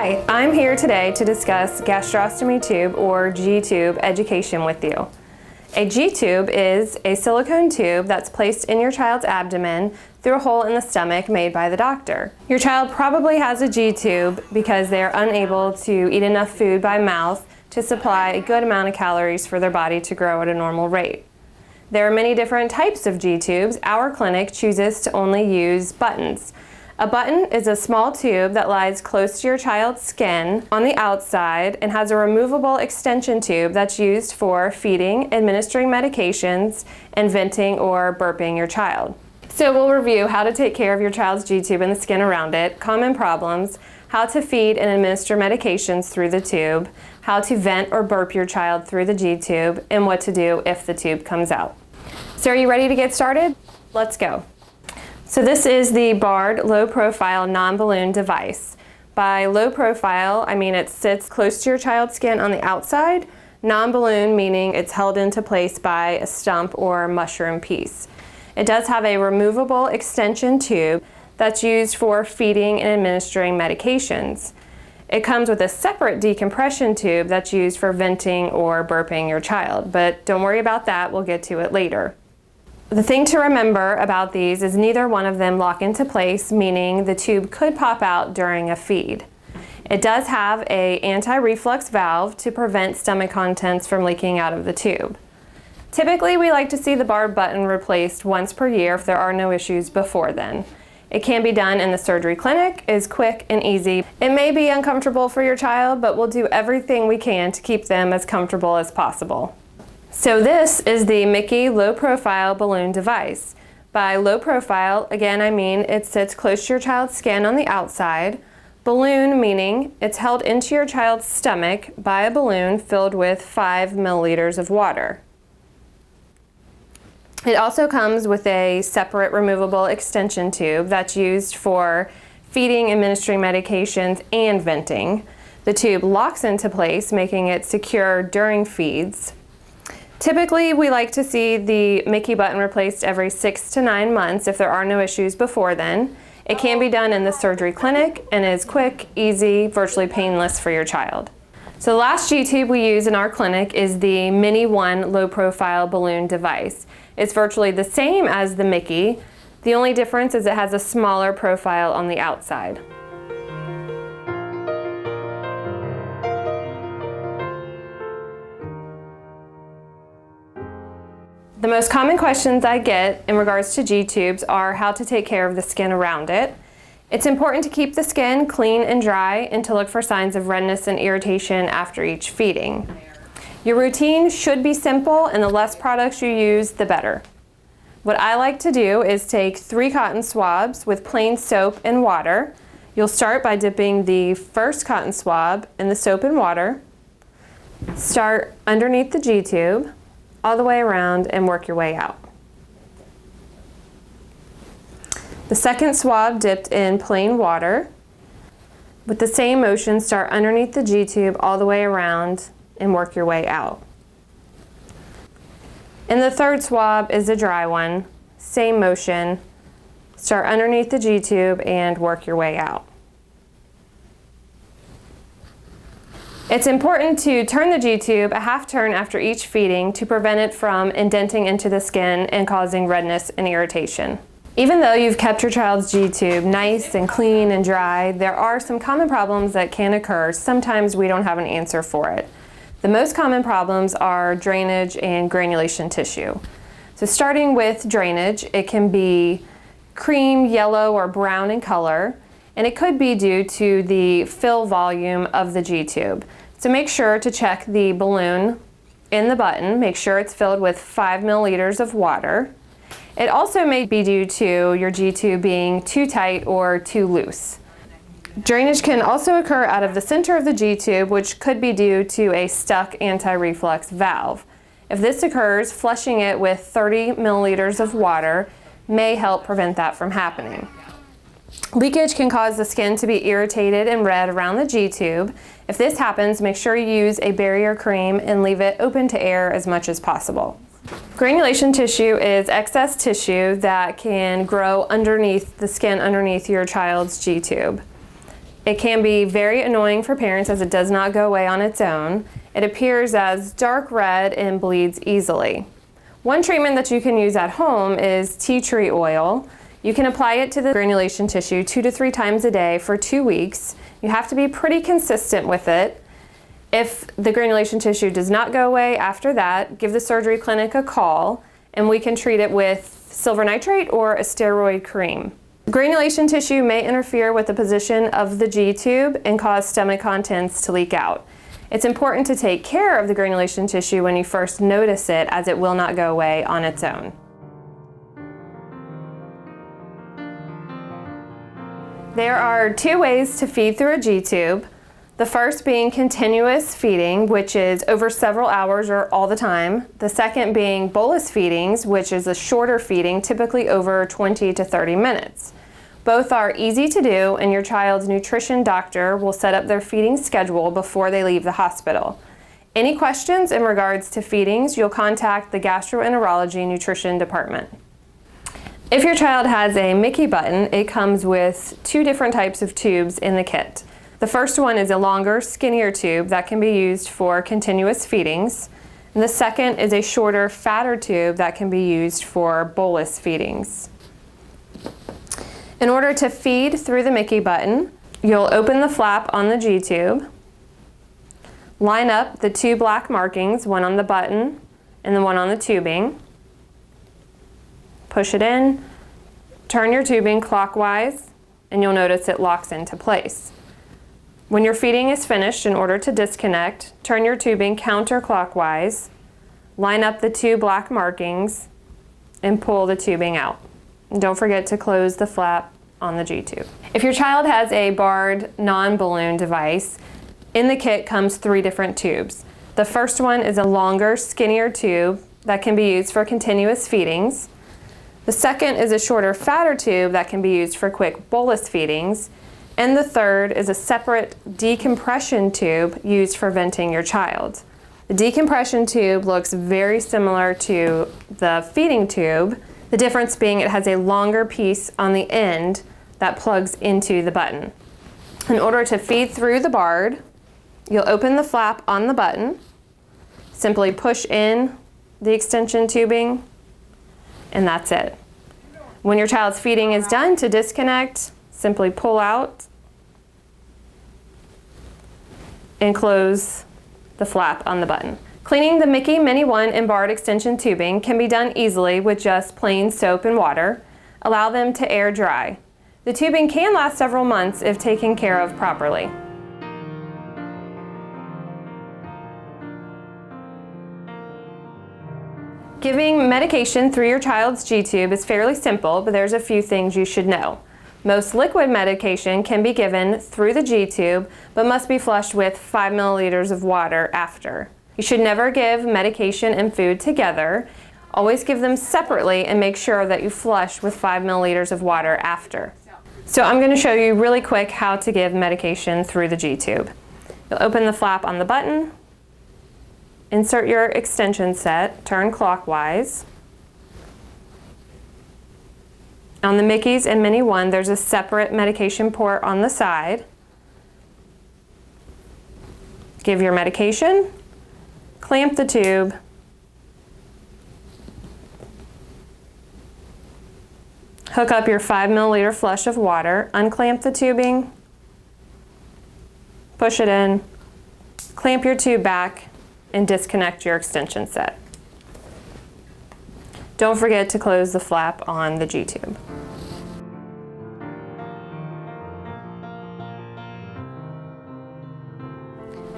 Hi, I'm here today to discuss gastrostomy tube or G-tube education with you. A G-tube is a silicone tube that's placed in your child's abdomen through a hole in the stomach made by the doctor. Your child probably has a G-tube because they are unable to eat enough food by mouth to supply a good amount of calories for their body to grow at a normal rate. There are many different types of G-tubes. Our clinic chooses to only use buttons. A button is a small tube that lies close to your child's skin on the outside and has a removable extension tube that's used for feeding, administering medications, and venting or burping your child. So we'll review how to take care of your child's G-tube and the skin around it, common problems, how to feed and administer medications through the tube, how to vent or burp your child through the G-tube, and what to do if the tube comes out. So are you ready to get started? Let's go. So this is the Bard low profile non-balloon device. By low profile, I mean it sits close to your child's skin on the outside. Non-balloon meaning it's held into place by a stump or mushroom piece. It does have a removable extension tube that's used for feeding and administering medications. It comes with a separate decompression tube that's used for venting or burping your child, but don't worry about that, we'll get to it later. The thing to remember about these is neither one of them lock into place, meaning the tube could pop out during a feed. It does have an anti-reflux valve to prevent stomach contents from leaking out of the tube. Typically, we like to see the Bard button replaced once per year if there are no issues before then. It can be done in the surgery clinic, is quick and easy. It may be uncomfortable for your child, but we'll do everything we can to keep them as comfortable as possible. So this is the Mickey low profile balloon device. By low profile, again I mean it sits close to your child's skin on the outside. Balloon meaning it's held into your child's stomach by a balloon filled with 5 milliliters of water. It also comes with a separate removable extension tube that's used for feeding, administering medications, and venting. The tube locks into place, making it secure during feeds. Typically, we like to see the Mickey button replaced every 6 to 9 months if there are no issues before then. It can be done in the surgery clinic and is quick, easy, virtually painless for your child. So the last G-tube we use in our clinic is the Mini One low profile balloon device. It's virtually the same as the Mickey. The only difference is it has a smaller profile on the outside. The most common questions I get in regards to G-tubes are how to take care of the skin around it. It's important to keep the skin clean and dry and to look for signs of redness and irritation after each feeding. Your routine should be simple, and the less products you use, the better. What I like to do is take 3 cotton swabs with plain soap and water. You'll start by dipping the first cotton swab in the soap and water. Start underneath the G-tube, all the way around, and work your way out. The second swab dipped in plain water. With the same motion, start underneath the G-tube all the way around and work your way out. And the third swab is a dry one. Same motion. Start underneath the G-tube and work your way out. It's important to turn the G-tube a half turn after each feeding to prevent it from indenting into the skin and causing redness and irritation. Even though you've kept your child's G-tube nice and clean and dry, there are some common problems that can occur. Sometimes we don't have an answer for it. The most common problems are drainage and granulation tissue. So starting with drainage, it can be cream, yellow, or brown in color, and it could be due to the fill volume of the G-tube. So make sure to check the balloon in the button. Make sure it's filled with 5 milliliters of water. It also may be due to your G-tube being too tight or too loose. Drainage can also occur out of the center of the G-tube, which could be due to a stuck anti-reflux valve. If this occurs, flushing it with 30 milliliters of water may help prevent that from happening. Leakage can cause the skin to be irritated and red around the G-tube. If this happens, make sure you use a barrier cream and leave it open to air as much as possible. Granulation tissue is excess tissue that can grow underneath the skin underneath your child's G-tube. It can be very annoying for parents as it does not go away on its own. It appears as dark red and bleeds easily. One treatment that you can use at home is tea tree oil. You can apply it to the granulation tissue 2 to 3 times a day for 2 weeks. You have to be pretty consistent with it. If the granulation tissue does not go away after that, give the surgery clinic a call and we can treat it with silver nitrate or a steroid cream. Granulation tissue may interfere with the position of the G-tube and cause stomach contents to leak out. It's important to take care of the granulation tissue when you first notice it, as it will not go away on its own. There are 2 ways to feed through a G-tube. The first being continuous feeding, which is over several hours or all the time. The second being bolus feedings, which is a shorter feeding, typically over 20 to 30 minutes. Both are easy to do, and your child's nutrition doctor will set up their feeding schedule before they leave the hospital. Any questions in regards to feedings, you'll contact the gastroenterology nutrition department. If your child has a Mickey button, it comes with 2 different types of tubes in the kit. The first one is a longer, skinnier tube that can be used for continuous feedings. And the second is a shorter, fatter tube that can be used for bolus feedings. In order to feed through the Mickey button, you'll open the flap on the G-tube, line up the 2 black markings, one on the button and the one on the tubing, push it in, turn your tubing clockwise, and you'll notice it locks into place. When your feeding is finished, in order to disconnect, turn your tubing counterclockwise, line up the 2 black markings, and pull the tubing out. And don't forget to close the flap on the G-tube. If your child has a barred non-balloon device, in the kit comes 3 different tubes. The first one is a longer, skinnier tube that can be used for continuous feedings. The second is a shorter, fatter tube that can be used for quick bolus feedings. And the third is a separate decompression tube used for venting your child. The decompression tube looks very similar to the feeding tube, the difference being it has a longer piece on the end that plugs into the button. In order to feed through the BARD, you'll open the flap on the button, simply push in the extension tubing, and that's it. When your child's feeding is done, to disconnect, simply pull out and close the flap on the button. Cleaning the Mickey Mini 1 and BARD extension tubing can be done easily with just plain soap and water. Allow them to air dry. The tubing can last several months if taken care of properly. Giving medication through your child's G-tube is fairly simple, but there's a few things you should know. Most liquid medication can be given through the G-tube, but must be flushed with 5 milliliters of water after. You should never give medication and food together. Always give them separately and make sure that you flush with 5 milliliters of water after. So I'm going to show you really quick how to give medication through the G-tube. You'll open the flap on the button, insert your extension set, turn clockwise. On the Mickeys and Mini 1, there's a separate medication port on the side. Give your medication, clamp the tube, hook up your 5 milliliter flush of water, unclamp the tubing, push it in, clamp your tube back, and disconnect your extension set. Don't forget to close the flap on the G-tube.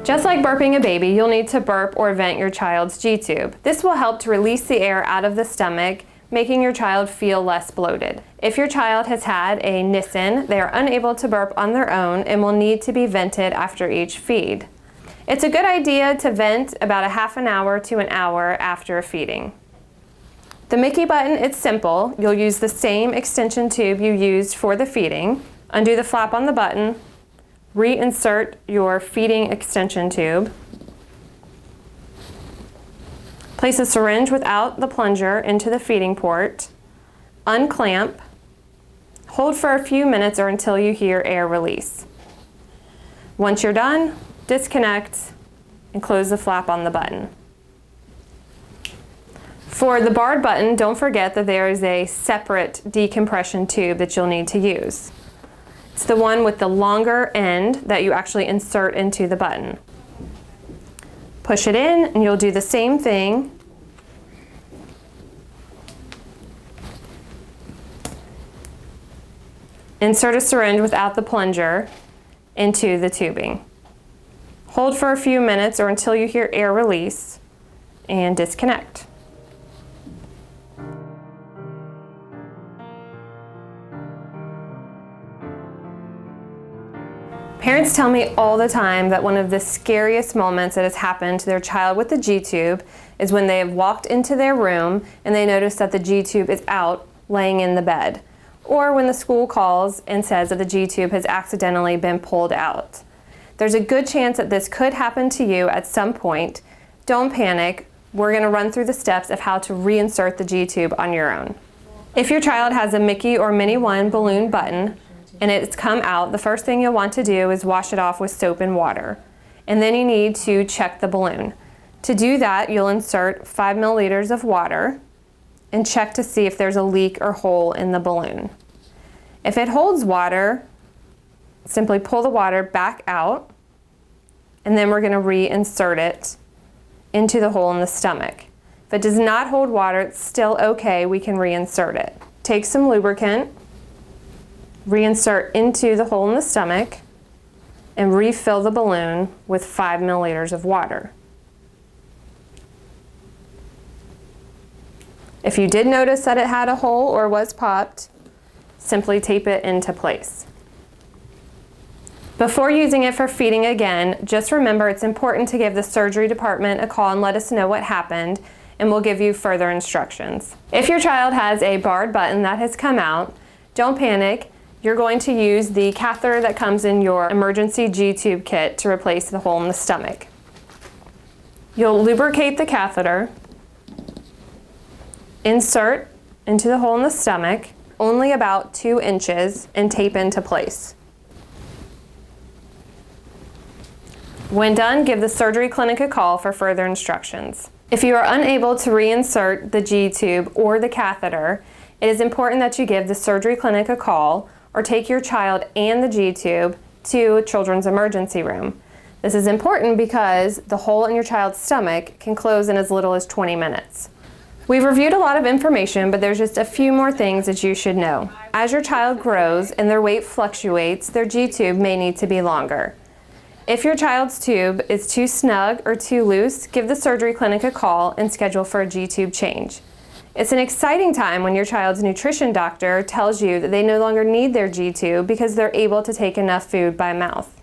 Just like burping a baby, you'll need to burp or vent your child's G-tube. This will help to release the air out of the stomach, making your child feel less bloated. If your child has had a Nissen, they are unable to burp on their own and will need to be vented after each feed. It's a good idea to vent about a half an hour to an hour after a feeding. The Mickey button, it's simple. You'll use the same extension tube you used for the feeding. Undo the flap on the button, reinsert your feeding extension tube, place a syringe without the plunger into the feeding port, unclamp, hold for a few minutes or until you hear air release. Once you're done, disconnect and close the flap on the button. For the barred button, don't forget that there is a separate decompression tube that you'll need to use. It's the one with the longer end that you actually insert into the button. Push it in and you'll do the same thing. Insert a syringe without the plunger into the tubing. Hold for a few minutes or until you hear air release and disconnect. Parents tell me all the time that one of the scariest moments that has happened to their child with the G-tube is when they have walked into their room and they notice that the G-tube is out laying in the bed, or when the school calls and says that the G-tube has accidentally been pulled out. There's a good chance that this could happen to you at some point. Don't panic. We're going to run through the steps of how to reinsert the G-tube on your own. If your child has a Mickey or Minnie One balloon button, and it's come out, the first thing you'll want to do is wash it off with soap and water. And then you need to check the balloon. To do that, you'll insert 5 milliliters of water and check to see if there's a leak or hole in the balloon. If it holds water, simply pull the water back out, and then we're going to reinsert it into the hole in the stomach. If it does not hold water, it's still okay, we can reinsert it. Take some lubricant, reinsert into the hole in the stomach, and refill the balloon with 5 milliliters of water. If you did notice that it had a hole or was popped, simply tape it into place. Before using it for feeding again, just remember it's important to give the surgery department a call and let us know what happened, and we'll give you further instructions. If your child has a barred button that has come out, don't panic. You're going to use the catheter that comes in your emergency G-tube kit to replace the hole in the stomach. You'll lubricate the catheter, insert into the hole in the stomach, only about 2 inches, and tape into place. When done, give the surgery clinic a call for further instructions. If you are unable to reinsert the G-tube or the catheter, it is important that you give the surgery clinic a call or take your child and the G-tube to a children's emergency room. This is important because the hole in your child's stomach can close in as little as 20 minutes. We've reviewed a lot of information, but there's just a few more things that you should know. As your child grows and their weight fluctuates, their G-tube may need to be longer. If your child's tube is too snug or too loose, give the surgery clinic a call and schedule for a G-tube change. It's an exciting time when your child's nutrition doctor tells you that they no longer need their G-tube because they're able to take enough food by mouth.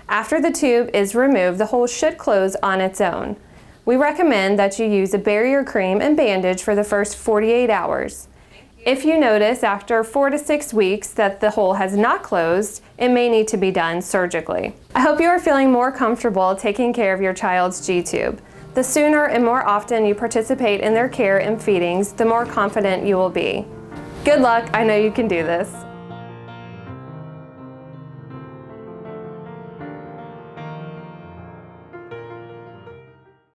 After the tube is removed, the hole should close on its own. We recommend that you use a barrier cream and bandage for the first 48 hours. If you notice after 4 to 6 weeks that the hole has not closed, it may need to be done surgically. I hope you are feeling more comfortable taking care of your child's G-tube. The sooner and more often you participate in their care and feedings, the more confident you will be. Good luck, I know you can do this.